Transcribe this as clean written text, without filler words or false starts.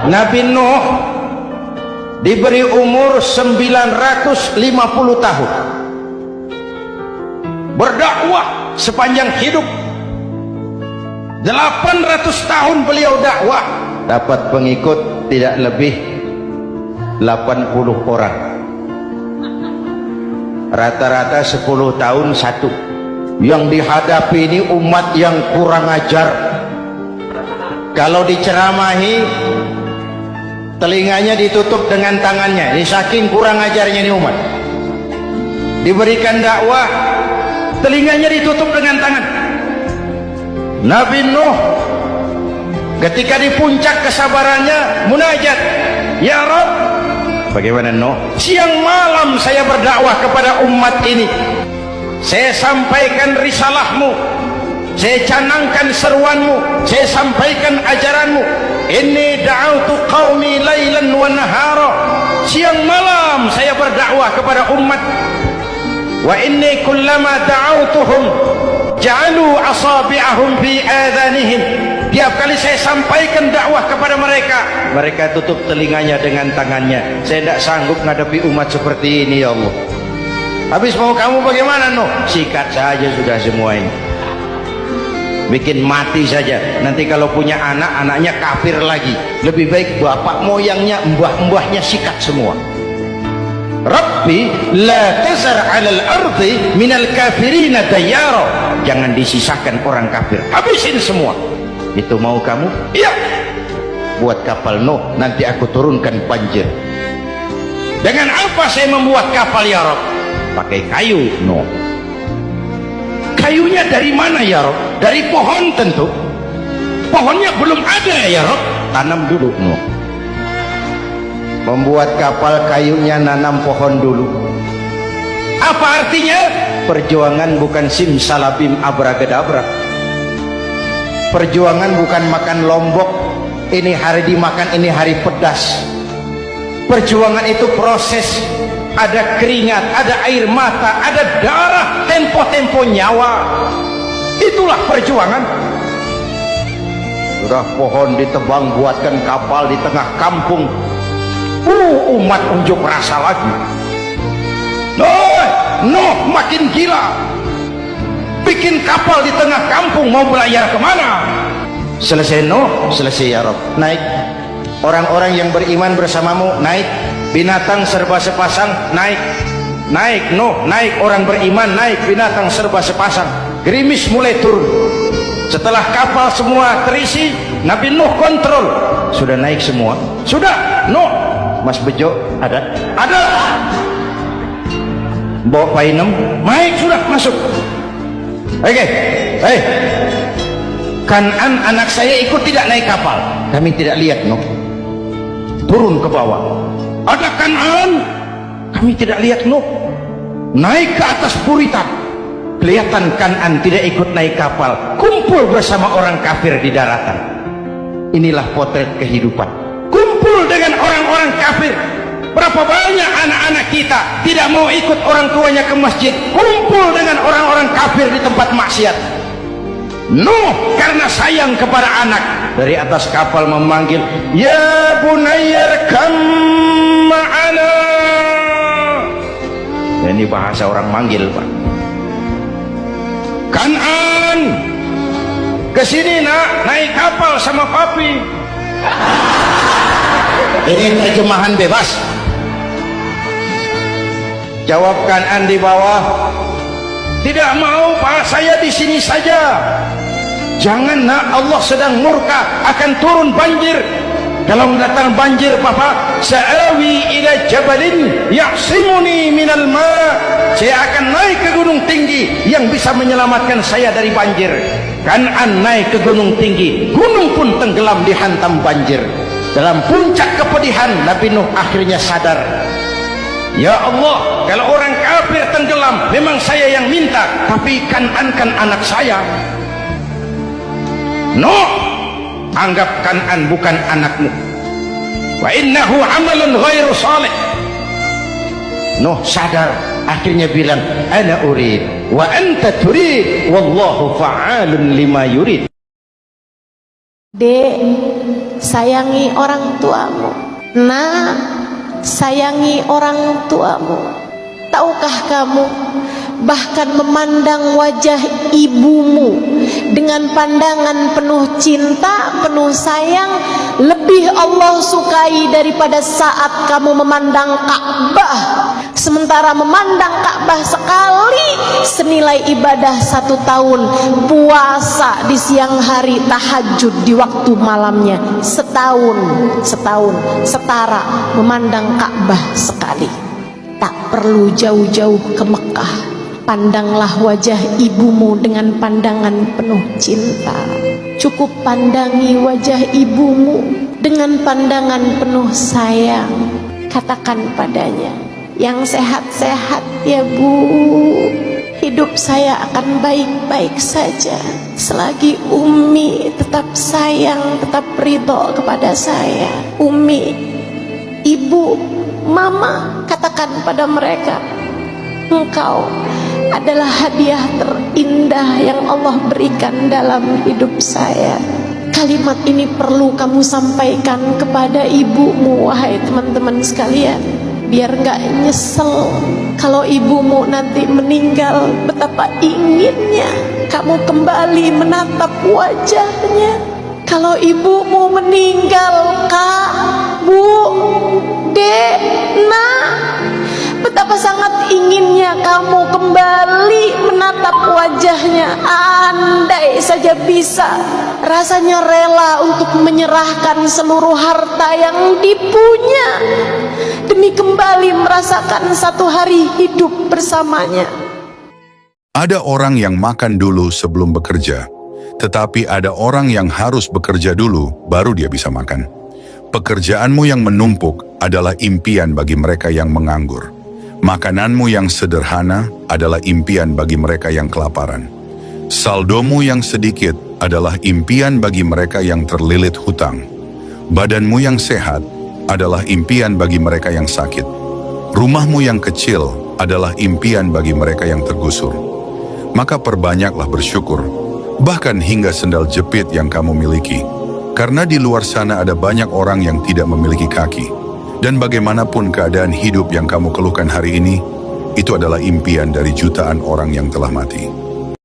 Nabi Nuh diberi umur 950 tahun, berdakwah sepanjang hidup. 800 tahun beliau dakwah, dapat pengikut tidak lebih 80 orang, rata-rata 10 tahun satu. Yang dihadapi ini umat yang kurang ajar. Kalau diceramahi, telinganya ditutup dengan tangannya. Ini saking kurang ajarnya ini umat. Diberikan dakwah, telinganya ditutup dengan tangan. Nabi Nuh ketika di puncak kesabarannya munajat, ya Rabb, bagaimana Nuh? Siang malam saya berdakwah kepada umat ini. Saya sampaikan risalahmu, saya canangkan seruanmu, saya sampaikan ajaranmu. Inni da'autu qaumi lailan wa nahara. Siang malam saya berdakwah kepada umat. Wa inni kullama da'autuhum ja'alu asabi'ahum fi adhanihim. Tiap kali saya sampaikan dakwah kepada mereka, mereka tutup telinganya dengan tangannya. Saya tidak sanggup menghadapi umat seperti ini, ya Allah. Habis mau kamu bagaimana, Nuh? Sikat saja sudah semua ini, bikin mati saja. Nanti kalau punya anak, anaknya kafir lagi. Lebih baik bapak moyangnya, mbah-mbahnya sikat semua. Rabbi la tazar 'alal ardi minal kafirina dayyara. Jangan disisakan orang kafir, habisin semua. Itu mau kamu? Iya. Buat kapal Nuh, nanti aku turunkan banjir. Dengan apa saya membuat kapal, ya Rabb? Pakai kayu, Nuh. Kayunya dari mana, ya Rabb? Dari pohon tentu. Pohonnya belum ada, ya Rabb. Tanam dulu, Nuh. Membuat kapal, kayunya nanam pohon dulu. Apa artinya? Perjuangan bukan simsalabim abracadabra. Perjuangan bukan makan lombok, ini hari dimakan, ini hari pedas. Perjuangan itu proses. Ada keringat, ada air mata, ada darah, tempo-tempo nyawa. Itulah perjuangan. Sudah pohon ditebang, buatkan kapal di tengah kampung. Umat unjuk rasa lagi. Nuh makin gila, bikin kapal di tengah kampung, mau belayar kemana? Selesai Nuh, selesai, ya Rabb. Naik orang-orang yang beriman bersamamu, naik. Binatang serba sepasang, naik. Naik Nuh, naik orang beriman, naik. Binatang serba sepasang. Gerimis mulai turun. Setelah kapal semua terisi, Nabi Nuh kontrol. Sudah naik semua? Sudah. Nuh, Mas Bejo ada? Ada. Bawa Painem, naik sudah, masuk. Oke, hey. Kan'an anak saya ikut tidak naik kapal. Kami tidak lihat, Nuh. Turun ke bawah. Ada Kan'an, kami tidak lihat, Nuh. Naik ke atas buritan, kelihatan Kan'an tidak ikut naik kapal, kumpul bersama orang kafir di daratan. Inilah potret kehidupan, kumpul dengan orang-orang kafir. Berapa banyak anak-anak kita tidak mau ikut orang tuanya ke masjid, kumpul dengan orang-orang kafir di tempat maksiat. Nuh karena sayang kepada anak, dari atas kapal memanggil, ya bunayyarkam ma'ana. Ini bahasa orang manggil, Pak. Kan'an, kesini nak, naik kapal sama papi. Ini terjemahan bebas. Jawab Kan'an di bawah, tidak mau Pak, saya di sini saja. Jangan nak, Allah sedang murka, akan turun banjir. Kalau datang banjir, Papa, sa'awi ila jabalin ya'simuni minal ma'. Saya akan naik ke gunung tinggi yang bisa menyelamatkan saya dari banjir. Kan'an naik ke gunung tinggi, gunung pun tenggelam dihantam banjir. Dalam puncak kepedihan, Nabi Nuh akhirnya sadar, ya Allah, kalau orang kafir tenggelam, memang saya yang minta, tapi Kan'an kan anak saya. Nuh, anggap Kan'an bukan anakmu. Wa innahu amalun ghairu salih. Nuh sadar, akhirnya bilang, ana urid wa anta turid wallahu fa'alun lima yurid. Dek, sayangi orang tuamu. Nak, sayangi orang tuamu. Tahukah kamu, bahkan memandang wajah ibumu dengan pandangan penuh cinta, penuh sayang, lebih Allah sukai daripada saat kamu memandang Ka'bah. Sementara memandang Ka'bah sekali senilai ibadah 1 tahun, puasa di siang hari, tahajud di waktu malamnya setahun setara memandang Ka'bah sekali. Tak perlu jauh-jauh ke Mekah, pandanglah wajah ibumu dengan pandangan penuh cinta. Cukup pandangi wajah ibumu dengan pandangan penuh sayang. Katakan padanya, yang sehat-sehat ya Bu, hidup saya akan baik-baik saja selagi Umi tetap sayang, tetap ridho kepada saya. Umi, Ibu, Mama, katakan pada mereka, engkau adalah hadiah terindah yang Allah berikan dalam hidup saya. Kalimat ini perlu kamu sampaikan kepada ibumu, wahai teman-teman sekalian, biar gak nyesel kalau ibumu nanti meninggal. Betapa inginnya kamu kembali menatap wajahnya. Kalau ibumu meninggal, Kak, Bu, Dek, Nak, betapa sangat inginnya kamu kembali menatap wajahnya. Andai saja bisa, rasanya rela untuk menyerahkan seluruh harta yang dipunya demi kembali merasakan satu hari hidup bersamanya. Ada orang yang makan dulu sebelum bekerja, tetapi ada orang yang harus bekerja dulu baru dia bisa makan. Pekerjaanmu yang menumpuk adalah impian bagi mereka yang menganggur. Makananmu yang sederhana adalah impian bagi mereka yang kelaparan. Saldomu yang sedikit adalah impian bagi mereka yang terlilit hutang. Badanmu yang sehat adalah impian bagi mereka yang sakit. Rumahmu yang kecil adalah impian bagi mereka yang tergusur. Maka perbanyaklah bersyukur, bahkan hingga sendal jepit yang kamu miliki. Karena di luar sana ada banyak orang yang tidak memiliki kaki. Dan bagaimanapun keadaan hidup yang kamu keluhkan hari ini, itu adalah impian dari jutaan orang yang telah mati.